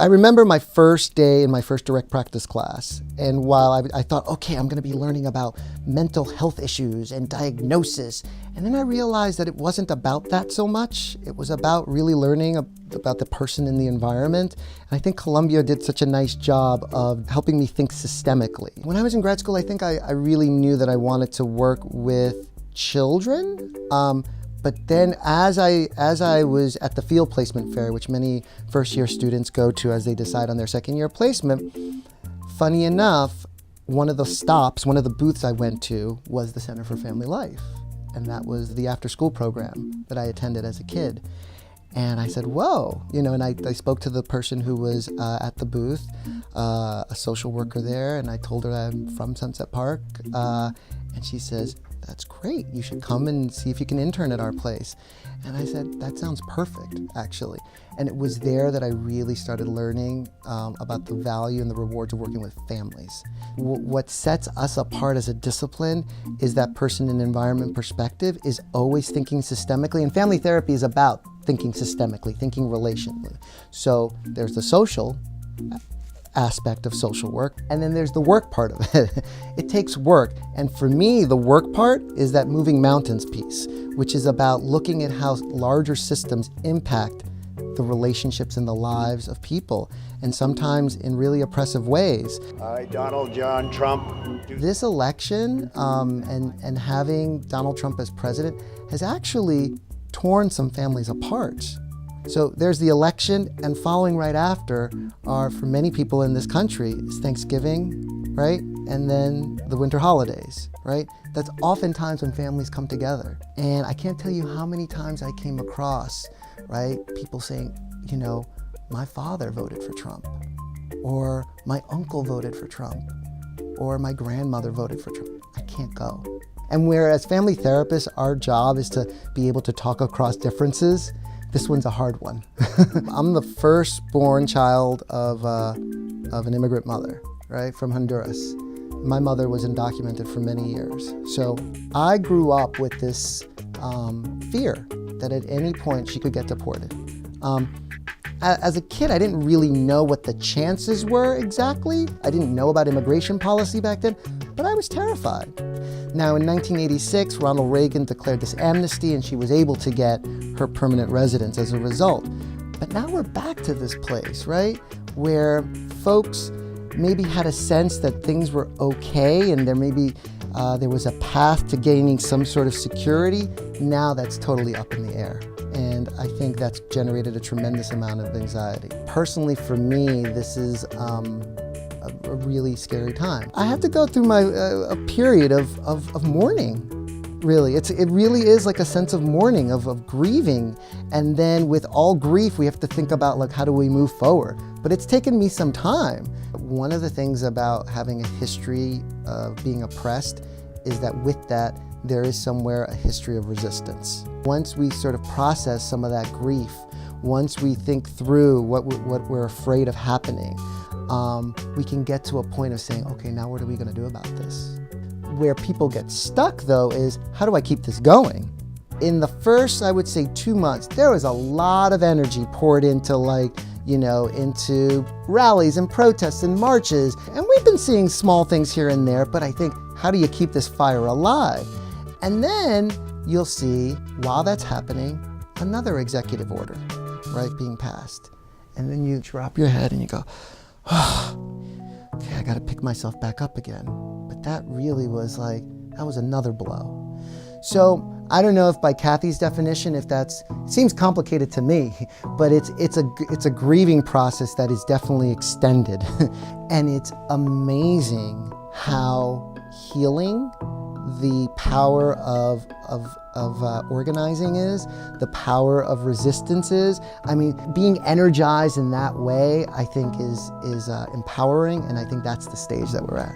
I remember my first day in my first direct practice class, and while I thought, okay, I'm going to be learning about mental health issues and diagnosis, and then I realized that it wasn't about that so much. It was about really learning about the person in the environment. And I think Columbia did such a nice job of helping me think systemically. When I was in grad school, I think I really knew that I wanted to work with children. But then as I was at the field placement fair, which many first-year students go to as they decide on their second-year placement, funny enough, one of the booths I went to was the Center for Family Life. And that was the after-school program that I attended as a kid. And I said, whoa, and I spoke to the person who was at the booth, a social worker there, and I told her I'm from Sunset Park. And she says, that's great. You should come and see if you can intern at our place. And I said, that sounds perfect, actually. And it was there that I really started learning about the value and the rewards of working with families. What sets us apart as a discipline is that person and environment perspective is always thinking systemically. And family therapy is about thinking systemically, thinking relationally. So there's the social aspect of social work, and then there's the work part of it. It takes work, and for me, the work part is that moving mountains piece, which is about looking at how larger systems impact the relationships and the lives of people, and sometimes in really oppressive ways. I, Donald John Trump. This election and having Donald Trump as president has actually torn some families apart. So there's the election, and following right after are, for many people in this country, is Thanksgiving, right? And then the winter holidays, right? That's oftentimes when families come together. And I can't tell you how many times I came across, right, people saying, my father voted for Trump, or my uncle voted for Trump, or my grandmother voted for Trump. I can't go. And whereas family therapists, our job is to be able to talk across differences, this one's a hard one. I'm the firstborn child of an immigrant mother, right, from Honduras. My mother was undocumented for many years. So I grew up with this fear that at any point she could get deported. As a kid, I didn't really know what the chances were exactly. I didn't know about immigration policy back then, but I was terrified. Now, in 1986, Ronald Reagan declared this amnesty, and she was able to get her permanent residence as a result. But now we're back to this place, right, where folks maybe had a sense that things were okay, and there was a path to gaining some sort of security. Now that's totally up in the air. And I think that's generated a tremendous amount of anxiety. Personally, for me, this is a really scary time. I have to go through a period of mourning, really. It really is like a sense of mourning, of grieving. And then with all grief, we have to think about how do we move forward. But it's taken me some time. One of the things about having a history of being oppressed is that with that, there is somewhere a history of resistance. Once we sort of process some of that grief, once we think through what we're afraid of happening, we can get to a point of saying, okay, now what are we going to do about this? Where people get stuck, though, is how do I keep this going? In the first, I would say, 2 months, there was a lot of energy poured into into rallies and protests and marches. And we've been seeing small things here and there, but I think, how do you keep this fire alive? And then you'll see, while that's happening, another executive order, right, being passed. And then you drop your head and you go, okay, I gotta pick myself back up again. But that really was that was another blow. So I don't know if by Kathy's definition, it seems complicated to me, but it's a grieving process that is definitely extended. And it's amazing how healing the power of organizing is, the power of resistance is. I mean, being energized in that way, I think is empowering, and I think that's the stage that we're at.